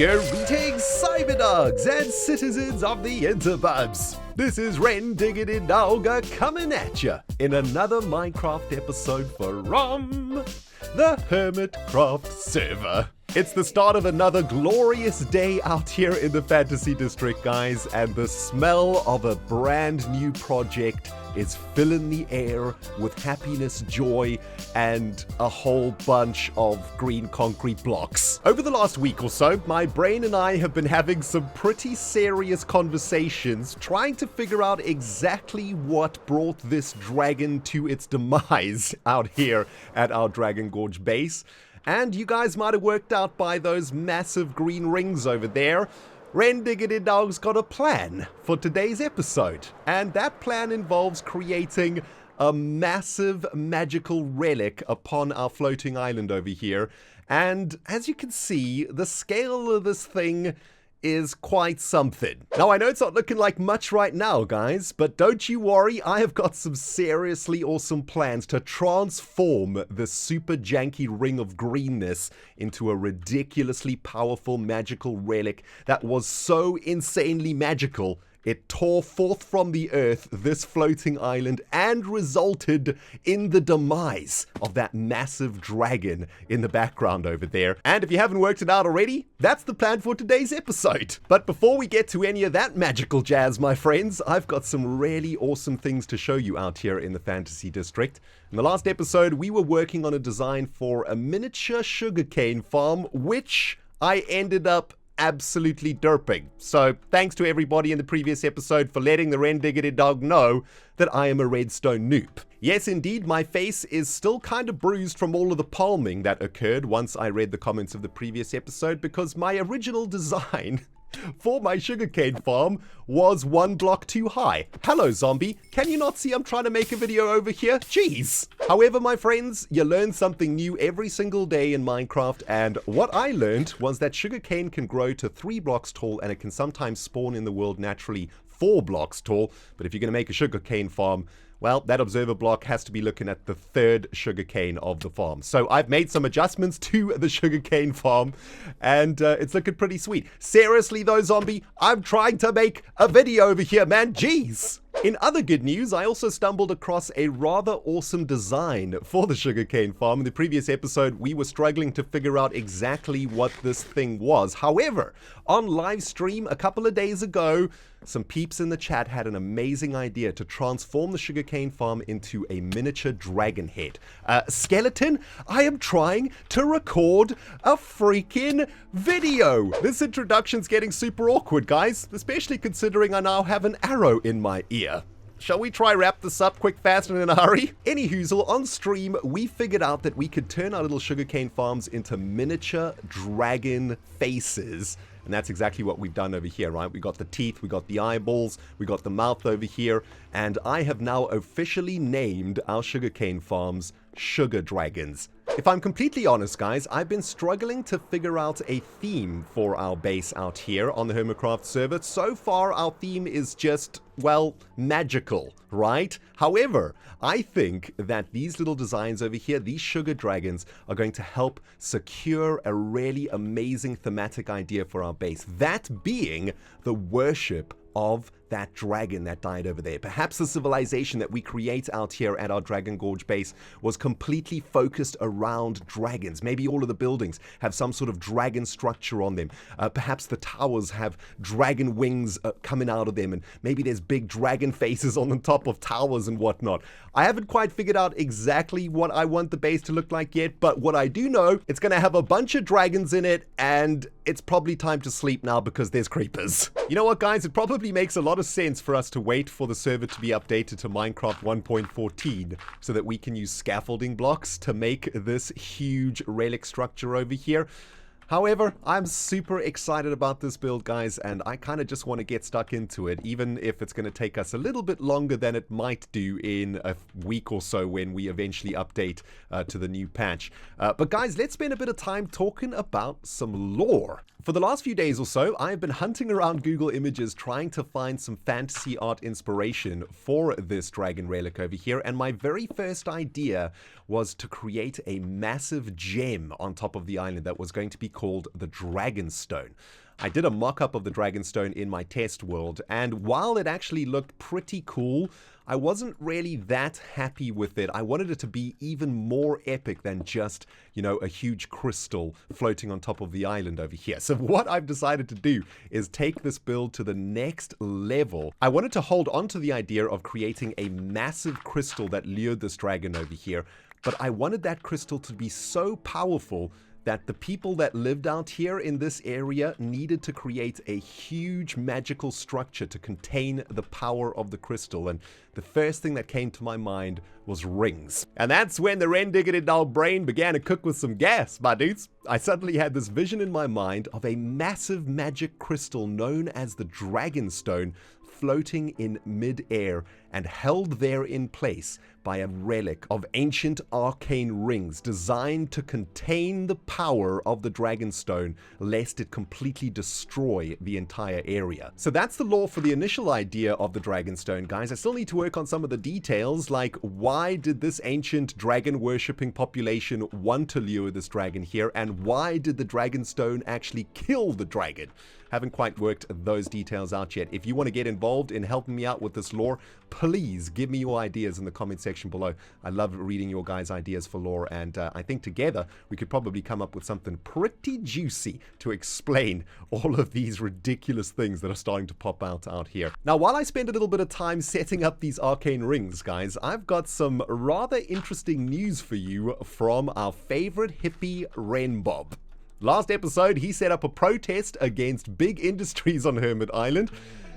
Greetings, Cyberdogs and citizens of the interbubs. This is ReNDoG coming at ya in another Minecraft episode from the Hermitcraft server. It's the start of another glorious day out here in the Fantasy District, guys, and the smell of a brand new project is filling the air with happiness, joy, and a whole bunch of green concrete blocks. Over the last week or so, my brain and I have been having some pretty serious conversations trying to figure out exactly what brought this dragon to its demise out here at our Dragon Gorge base. And you guys might have worked out by those massive green rings over there, ReNDoG's got a plan for today's episode. And that plan involves creating a massive magical relic upon our floating island over here. And as you can see, the scale of this thing is quite something. Now, I know it's not looking like much right now, guys, but don't you worry, I have got some seriously awesome plans to transform this super janky ring of greenness into a ridiculously powerful magical relic that was so insanely magical it tore forth from the earth this floating island and resulted in the demise of that massive dragon in the background over there. And if you haven't worked it out already, that's the plan for today's episode. But before we get to any of that magical jazz, my friends, I've got some really awesome things to show you out here in the Fantasy District. In the last episode, we were working on a design for a miniature sugarcane farm, which I ended up absolutely derping. So thanks to everybody in the previous episode for letting the ReNDoG know that I am a redstone noob. Yes, indeed, my face is still kind of bruised from all of the palming that occurred once I read the comments of the previous episode, because my original design for my sugarcane farm was 1 block too high. Hello, zombie. Can you not see I'm trying to make a video over here? Jeez. However, my friends, you learn something new every single day in Minecraft, and what I learned was that sugarcane can grow to 3 blocks tall, and it can sometimes spawn in the world naturally 4 blocks tall. But if you're going to make a sugarcane farm, well, that observer block has to be looking at the 3rd sugarcane of the farm. So I've made some adjustments to the sugarcane farm, and it's looking pretty sweet. Seriously though, zombie, I'm trying to make a video over here, man. Jeez. In other good news, I also stumbled across a rather awesome design for the sugarcane farm. In the previous episode, we were struggling to figure out exactly what this thing was. However, on live stream a couple of days ago, some peeps in the chat had an amazing idea to transform the sugarcane farm into a miniature dragon head. Skeleton, I am trying to record a freaking video. This introduction's getting super awkward, guys, especially considering I now have an arrow in my ear. Shall we try wrap this up quick, fast, and in a hurry? Anyhoozle, on stream, we figured out that we could turn our little sugarcane farms into miniature dragon faces. And that's exactly what we've done over here, right? We got the teeth, we got the eyeballs, we got the mouth over here, and I have now officially named our sugarcane farms Sugar Dragons. If I'm completely honest, guys, I've been struggling to figure out a theme for our base out here on the Hermitcraft server. So far, our theme is just, well, magical, right? However, I think that these little designs over here, these sugar dragons, are going to help secure a really amazing thematic idea for our base. That being the worship of that dragon that died over there. Perhaps the civilization that we create out here at our Dragon Gorge base was completely focused around dragons. Maybe all of the buildings have some sort of dragon structure on them. Perhaps the towers have dragon wings coming out of them, and maybe there's big dragon faces on the top of towers and whatnot. I haven't quite figured out exactly what I want the base to look like yet, but what I do know, it's going to have a bunch of dragons in it, and it's probably time to sleep now because there's creepers. You know what, guys? It probably makes a lot of sense for us to wait for the server to be updated to Minecraft 1.14 so that we can use scaffolding blocks to make this huge relic structure over here. However, I'm super excited about this build, guys, and I kind of just want to get stuck into it, even if it's going to take us a little bit longer than it might do in a week or so when we eventually update to the new patch. But guys, let's spend a bit of time talking about some lore. For the last few days or so, I've been hunting around Google Images trying to find some fantasy art inspiration for this dragon relic over here, and my very first idea was to create a massive gem on top of the island that was going to be called the Dragonstone. I did a mock-up of the Dragonstone in my test world, and while it actually looked pretty cool, I wasn't really that happy with it. I wanted it to be even more epic than just, you know, a huge crystal floating on top of the island over here. So what I've decided to do is take this build to the next level. I wanted to hold on to the idea of creating a massive crystal that lured this dragon over here, but I wanted that crystal to be so powerful that the people that lived out here in this area needed to create a huge magical structure to contain the power of the crystal. And the first thing that came to my mind was rings. And that's when the ReNDoG brain began to cook with some gas, my dudes. I suddenly had this vision in my mind of a massive magic crystal known as the Dragonstone floating in mid-air and held there in place by a relic of ancient arcane rings designed to contain the power of the Dragonstone lest it completely destroy the entire area. So that's the lore for the initial idea of the Dragonstone, guys. I still need to work on some of the details, like why did this ancient dragon worshipping population want to lure this dragon here, and why did the Dragonstone actually kill the dragon? Haven't quite worked those details out yet. If you want to get involved in helping me out with this lore, please give me your ideas in the comment section below. I love reading your guys' ideas for lore, and I think together we could probably come up with something pretty juicy to explain all of these ridiculous things that are starting to pop out here. Now, while I spend a little bit of time setting up these arcane rings, guys, I've got some rather interesting news for you from our favorite hippie, Renbob. Last episode, he set up a protest against big industries on Hermit Island,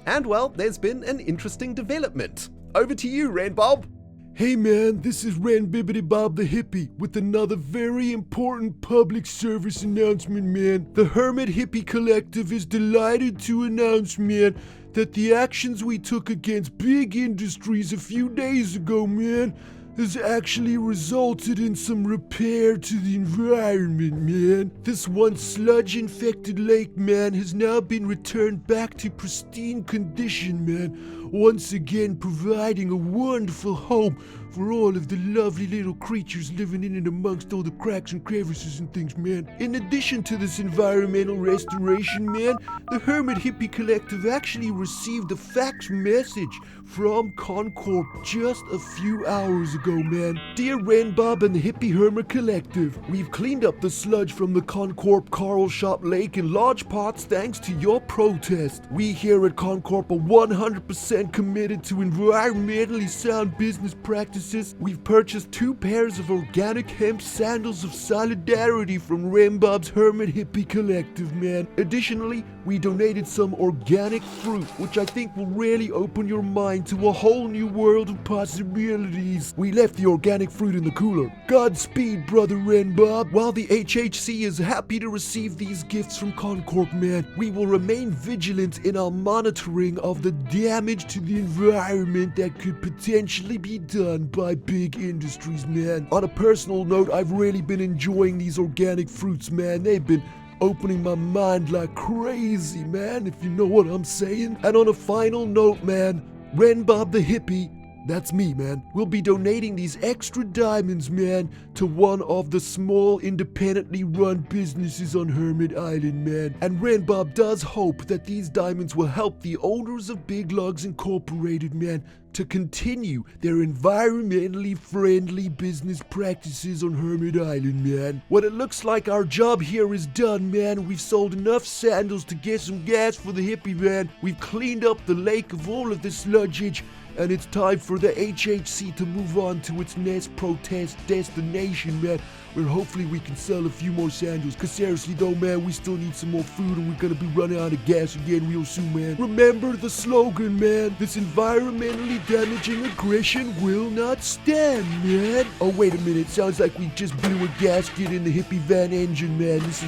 and well, there's been an interesting development. Over to you, Renbob. Hey man, this is Renbibbidi-Bob the Hippie with another very important public service announcement, man. The Hermit Hippie Collective is delighted to announce, man, that the actions we took against big industries a few days ago, man, has actually resulted in some repair to the environment, man. This once sludge-infected lake, man, has now been returned back to pristine condition, man, once again providing a wonderful home for all of the lovely little creatures living in and amongst all the cracks and crevices and things, man. In addition to this environmental restoration, man, the Hermit Hippie Collective actually received a fax message from Concorp just a few hours ago, man. Dear Renbob and the Hippie Hermit Collective, we've cleaned up the sludge from the Concorp Coral Shop Lake in large parts thanks to your protest. We here at Concorp are 100% committed to environmentally sound business practices. We've purchased 2 pairs of organic hemp sandals of solidarity from Renbob's Hermit Hippie Collective, man. Additionally, we donated some organic fruit, which I think will really open your mind to a whole new world of possibilities. We left the organic fruit in the cooler. Godspeed, brother Renbob. While the HHC is happy to receive these gifts from Concorp, man, we will remain vigilant in our monitoring of the damage to the environment that could potentially be done by big industries, man. On a personal note, I've really been enjoying these organic fruits, man. They've been opening my mind like crazy, man, if you know what I'm saying. And on a final note, man, Renbob the Hippie, that's me, man, we'll be donating these extra diamonds, man, to one of the small independently run businesses on Hermit Island, man. And Renbob does hope that these diamonds will help the owners of Big Lugs Incorporated, man, to continue their environmentally friendly business practices on Hermit Island, man. When it looks like our job here is done, man, we've sold enough sandals to get some gas for the hippie van. We've cleaned up the lake of all of the sludgeage, and it's time for the HHC to move on to its next protest destination, man, where hopefully we can sell a few more sandals. Cause seriously though, man, we still need some more food, and we're gonna be running out of gas again real soon, man. Remember the slogan, man. This environmentally damaging aggression will not stand, man. Oh, wait a minute. Sounds like we just blew a gasket in the hippie van engine, man. This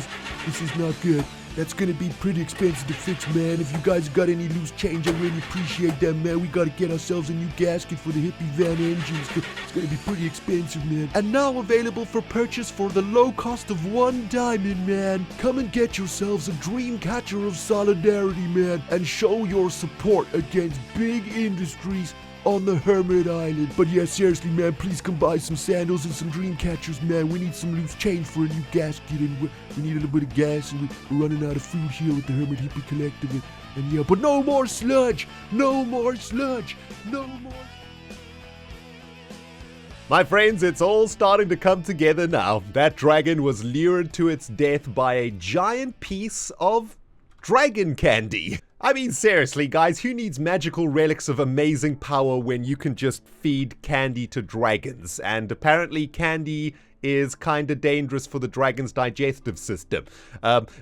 is not good. That's gonna be pretty expensive to fix, man. If you guys got any loose change, I really appreciate that, man. We gotta get ourselves a new gasket for the hippie van engine. It's gonna be pretty expensive, man. And now available for purchase for the low cost of 1 diamond, man. Come and get yourselves a dream catcher of solidarity, man, and show your support against big industries on the Hermit Island. But yeah, seriously, man, please come buy some sandals and some dream catchers, man. We need some loose change for a new gasket, and we need a little bit of gas, and we're running out of food here with the Hermit Hippie Collective. And yeah, but no more sludge! No more sludge! No more... My friends, it's all starting to come together now. That dragon was lured to its death by a giant piece of dragon candy. I mean, seriously, guys, who needs magical relics of amazing power when you can just feed candy to dragons? And apparently candy is kinda dangerous for the dragon's digestive system.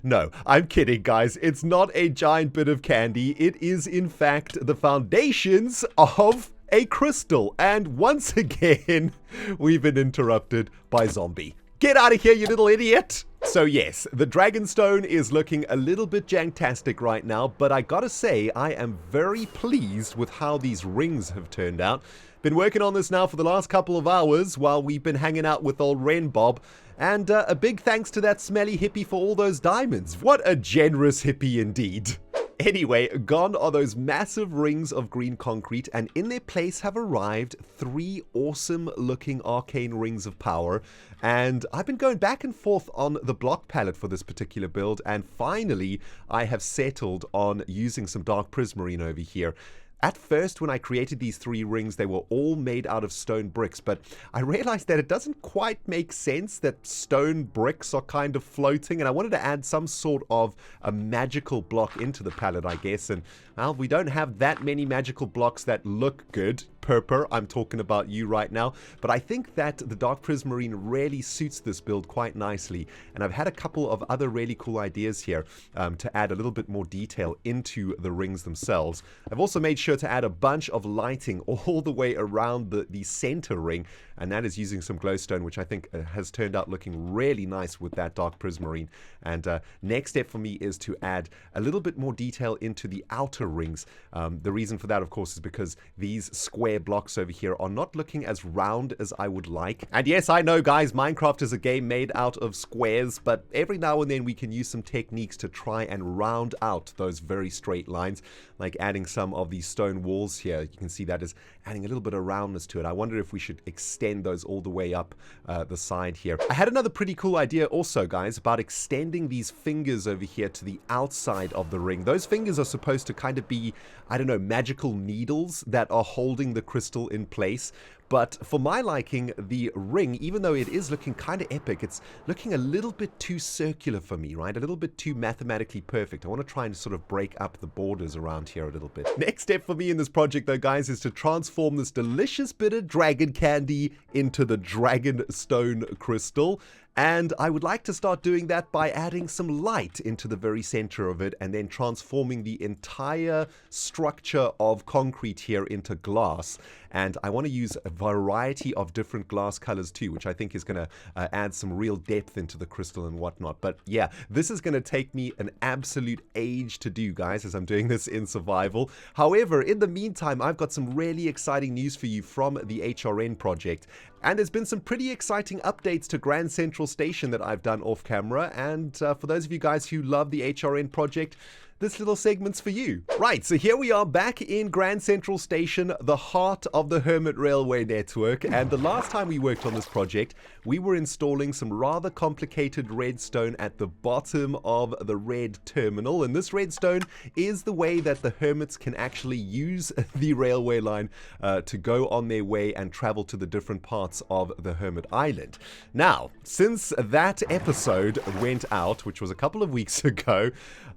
No, I'm kidding, guys. It's not a giant bit of candy. It is, in fact, the foundations of a crystal. And once again, we've been interrupted by Zombie. Get out of here, you little idiot! So yes, the Dragonstone is looking a little bit janktastic right now, but I gotta say, I am very pleased with how these rings have turned out. Been working on this now for the last couple of hours while we've been hanging out with old Renbob, and a big thanks to that smelly hippie for all those diamonds. What a generous hippie indeed. Anyway, gone are those massive rings of green concrete, and in their place have arrived 3 awesome looking arcane rings of power. And I've been going back and forth on the block palette for this particular build, and finally I have settled on using some dark prismarine over here. At first, when I created these 3 rings, they were all made out of stone bricks, but I realized that it doesn't quite make sense that stone bricks are kind of floating, and I wanted to add some sort of a magical block into the palette, I guess, and, well, we don't have that many magical blocks that look good. Purper, I'm talking about you right now, but I think that the dark prismarine really suits this build quite nicely, and I've had a couple of other really cool ideas here to add a little bit more detail into the rings themselves. I've also made sure to add a bunch of lighting all the way around the center ring, and that is using some glowstone, which I think has turned out looking really nice with that dark prismarine. And next step for me is to add a little bit more detail into the outer rings. The reason for that, of course, is because these square blocks over here are not looking as round as I would like. And yes, I know, guys, Minecraft is a game made out of squares, but every now and then we can use some techniques to try and round out those very straight lines, like adding some of these stone walls here. You can see that is adding a little bit of roundness to it. I wonder if we should extend those all the way up the side here. I had another pretty cool idea also, guys, about extending these fingers over here to the outside of the ring. Those fingers are supposed to kind of be, I don't know, magical needles that are holding the crystal in place. But for my liking, the ring, even though it is looking kind of epic, it's looking a little bit too circular for me, right? A little bit too mathematically perfect. I want to try and sort of break up the borders around here a little bit. Next step for me in this project, though, guys, is to transform this delicious bit of dragon candy into the Dragonstone crystal. And I would like to start doing that by adding some light into the very center of it and then transforming the entire structure of concrete here into glass. And I want to use a variety of different glass colors too, which I think is going to add some real depth into the crystal and whatnot. But yeah, this is going to take me an absolute age to do, guys, as I'm doing this in survival. However, in the meantime, I've got some really exciting news for you from the HRN project. And there's been some pretty exciting updates to Grand Central Station that I've done off camera. And for those of you guys who love the HRN project, this little segment's for you. Right, so here we are back in Grand Central Station, the heart of the Hermit Railway network. And the last time we worked on this project, we were installing some rather complicated redstone at the bottom of the red terminal. And this redstone is the way that the Hermits can actually use the railway line to go on their way and travel to the different parts of the Hermit Island. Now, since that episode went out, which was a couple of weeks ago,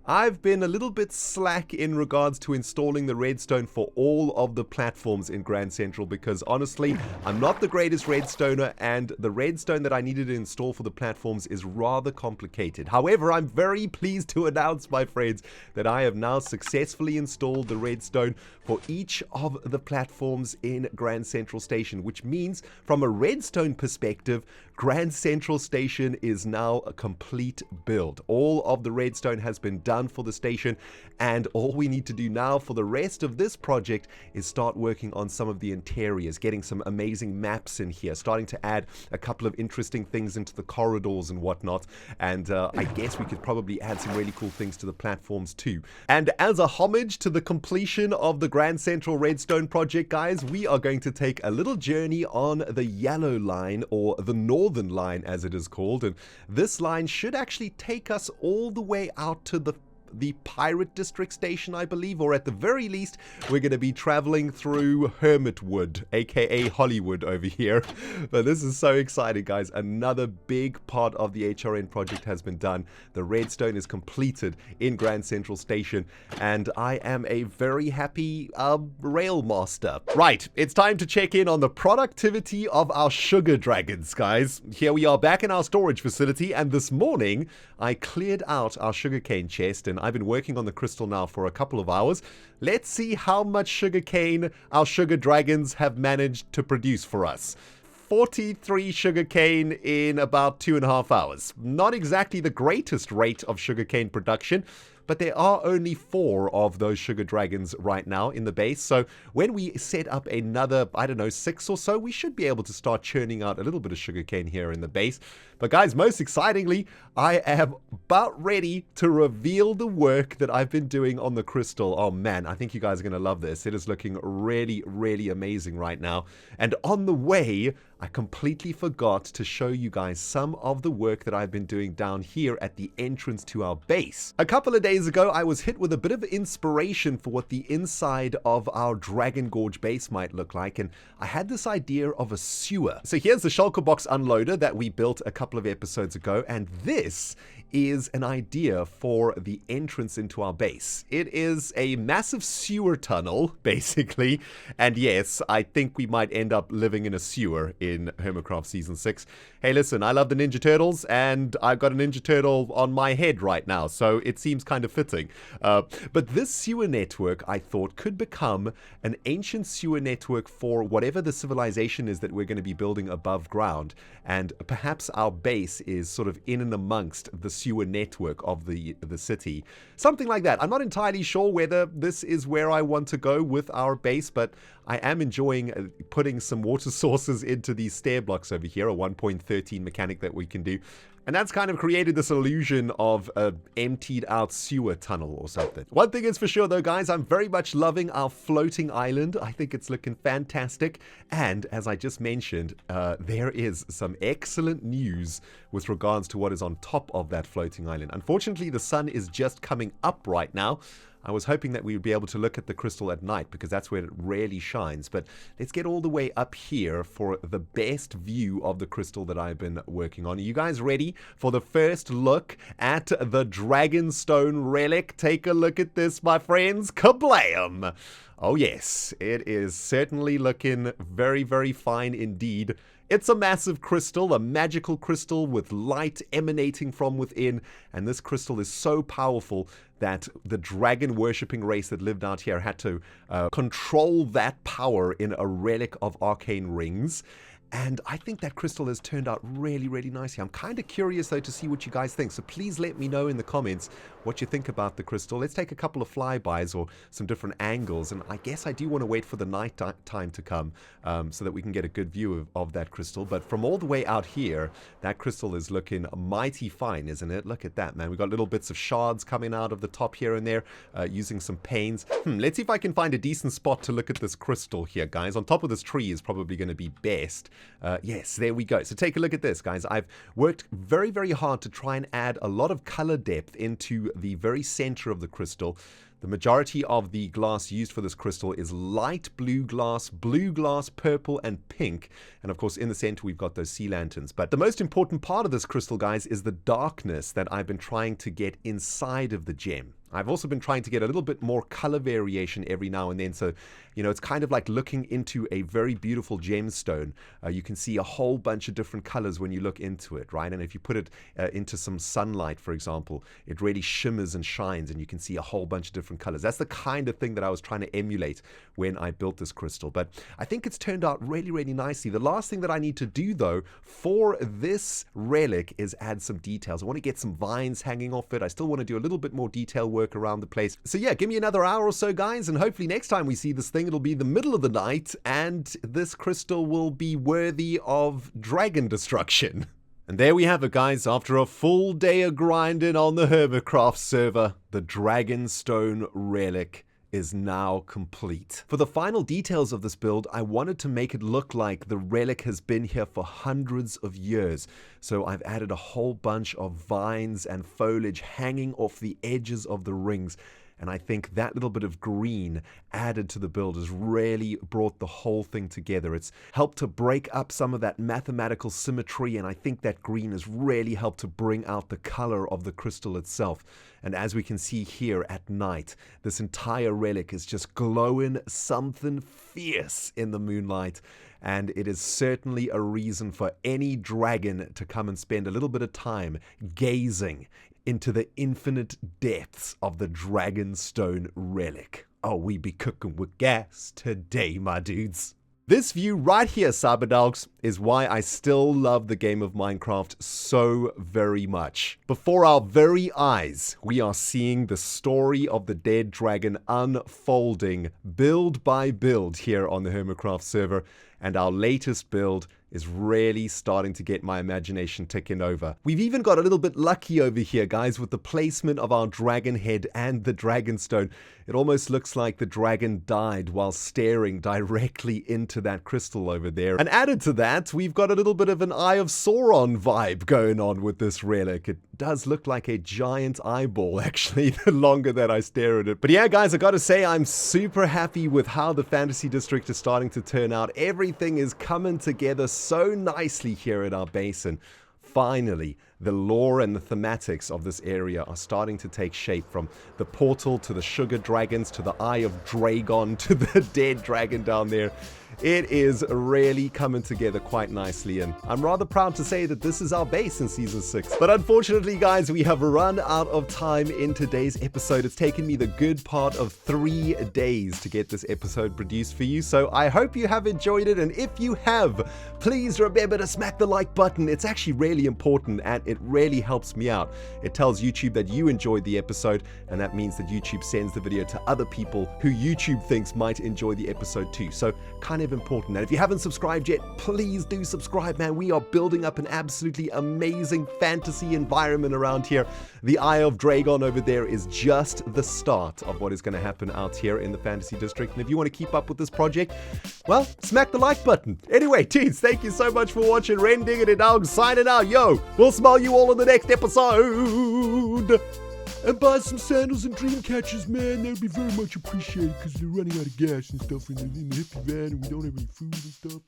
I've been a little bit slack in regards to installing the redstone for all of the platforms in Grand Central because honestly, I'm not the greatest redstoner and the redstone that I needed to install for the platforms is rather complicated. However, I'm very pleased to announce, my friends, that I have now successfully installed the redstone for each of the platforms in Grand Central Station, which means from a redstone perspective, Grand Central Station is now a complete build. All of the redstone has been done for the station station, and all we need to do now for the rest of this project is start working on some of the interiors, getting some amazing maps in here, starting to add a couple of interesting things into the corridors and whatnot, and I guess we could probably add some really cool things to the platforms too. And as a homage to the completion of the Grand Central Redstone project, guys, we are going to take a little journey on the yellow line, or the northern line as it is called, and this line should actually take us all the way out to the Pirate District Station, I believe, or at the very least, we're going to be traveling through Hermitwood, aka Hollywood over here. But this is so exciting, guys. Another big part of the HRN project has been done. The redstone is completed in Grand Central Station, and I am a very happy rail master. Right, it's time to check in on the productivity of our sugar dragons, guys. Here we are back in our storage facility, and this morning I cleared out our sugarcane chest, and I've been working on the crystal now for a couple of hours. Let's see how much sugarcane our sugar dragons have managed to produce for us. 43 sugarcane in about 2.5 hours. Not exactly the greatest rate of sugarcane production, but there are only 4 of those sugar dragons right now in the base. So when we set up another, I don't know, 6 or so, we should be able to start churning out a little bit of sugarcane here in the base. But guys, most excitingly, I am about ready to reveal the work that I've been doing on the crystal. Oh man, I think you guys are going to love this. It is looking really, really amazing right now. And on the way, I completely forgot to show you guys some of the work that I've been doing down here at the entrance to our base. A couple of days ago, I was hit with a bit of inspiration for what the inside of our Dragon Gorge base might look like, and I had this idea of a sewer. So here's the shulker box unloader that we built a couple of episodes ago, and this is an idea for the entrance into our base. It is a massive sewer tunnel, basically, and yes, I think we might end up living in a sewer in Hermitcraft Season 6. Hey, listen, I love the Ninja Turtles, and I've got a Ninja Turtle on my head right now, so it seems kind of fitting. But this sewer network, I thought, could become an ancient sewer network for whatever the civilization is that we're going to be building above ground, and perhaps our base is sort of in and amongst the sewer network of the city. Something like that. I'm not entirely sure whether this is where I want to go with our base, but I am enjoying putting some water sources into these stair blocks over here, a 1.13 mechanic that we can do. And that's kind of created this illusion of an emptied out sewer tunnel or something. One thing is for sure though, guys, I'm very much loving our floating island. I think it's looking fantastic. And as I just mentioned, there is some excellent news with regards to what is on top of that floating island. Unfortunately, the sun is just coming up right now. I was hoping that we would be able to look at the crystal at night because that's where it really shines. But let's get all the way up here for the best view of the crystal that I've been working on. Are you guys ready for the first look at the Dragonstone Relic? Take a look at this, my friends. Kablam! Oh yes, it is certainly looking very, very fine indeed. It's a massive crystal, a magical crystal with light emanating from within, and this crystal is so powerful that the dragon worshipping race that lived out here had to control that power in a relic of arcane rings. And I think that crystal has turned out really, really nicely. I'm kind of curious, though, to see what you guys think. So please let me know in the comments what you think about the crystal. Let's take a couple of flybys or some different angles. And I guess I do want to wait for the night time to come so that we can get a good view of that crystal. But from all the way out here, that crystal is looking mighty fine, isn't it? Look at that, man. We've got little bits of shards coming out of the top here and there using some panes. Let's see if I can find a decent spot to look at this crystal here, guys. On top of this tree is probably going to be best. Yes, there we go. So take a look at this, guys. I've worked very, very hard to try and add a lot of color depth into the very center of the crystal. The majority of the glass used for this crystal is light blue glass, purple, and pink. And of course, in the center, we've got those sea lanterns. But the most important part of this crystal, guys, is the darkness that I've been trying to get inside of the gem. I've also been trying to get a little bit more color variation every now and then. So, you know, it's kind of like looking into a very beautiful gemstone. You can see a whole bunch of different colors when you look into it, right? And if you put it into some sunlight, for example, it really shimmers and shines and you can see a whole bunch of different colors. That's the kind of thing that I was trying to emulate when I built this crystal. But I think it's turned out really, really nicely. The last thing that I need to do, though, for this relic is add some details. I want to get some vines hanging off it. I still want to do a little bit more detail work work around the place. So yeah, give me another hour or so, guys, and hopefully next time we see this thing, it'll be the middle of the night, and this crystal will be worthy of dragon destruction. And there we have it, guys. After a full day of grinding on the Hermitcraft server, the Dragonstone Relic is now complete. For the final details of this build, I wanted to make it look like the relic has been here for hundreds of years. So I've added a whole bunch of vines and foliage hanging off the edges of the rings. And I think that little bit of green added to the build has really brought the whole thing together. It's helped to break up some of that mathematical symmetry, and I think that green has really helped to bring out the color of the crystal itself. And as we can see here at night, this entire relic is just glowing something fierce in the moonlight. And it is certainly a reason for any dragon to come and spend a little bit of time gazing into the infinite depths of the Dragonstone Relic. Oh, we be cooking with gas today, my dudes. This view right here, Cyberdogs, is why I still love the game of Minecraft so very much. Before our very eyes, we are seeing the story of the dead dragon unfolding build by build here on the Hermitcraft server, and our latest build is really starting to get my imagination ticking over. We've even got a little bit lucky over here, guys, with the placement of our dragon head and the dragonstone. It almost looks like the dragon died while staring directly into that crystal over there. And added to that, we've got a little bit of an Eye of Sauron vibe going on with this relic. It does look like a giant eyeball, actually, the longer that I stare at it. But yeah, guys, I gotta say, I'm super happy with how the Fantasy District is starting to turn out. Everything is coming together so nicely here at our base, and finally, the lore and the thematics of this area are starting to take shape, from the portal to the sugar dragons to the Eye of Dragon to the dead dragon down there. It is really coming together quite nicely, and I'm rather proud to say that this is our base in Season 6. But unfortunately, guys, we have run out of time in today's episode. It's taken me the good part of 3 days to get this episode produced for you, so I hope you have enjoyed it, and if you have, please remember to smack the like button. It's actually really important, and it really helps me out. It tells YouTube that you enjoyed the episode, and that means that YouTube sends the video to other people who YouTube thinks might enjoy the episode too. So kind of important. And if you haven't subscribed yet, please do subscribe, man. We are building up an absolutely amazing fantasy environment around here. The Eye of Dragon over there is just the start of what is going to happen out here in the Fantasy District. And if you want to keep up with this project, well, smack the like button. Anyway, teens, thank you so much for watching. ReNDoG signing out. Yo, we'll smell you all in the next episode. And buy some sandals and dream catchers, man. That would be very much appreciated, because they're running out of gas and stuff in the hippie van, and we don't have any food and stuff.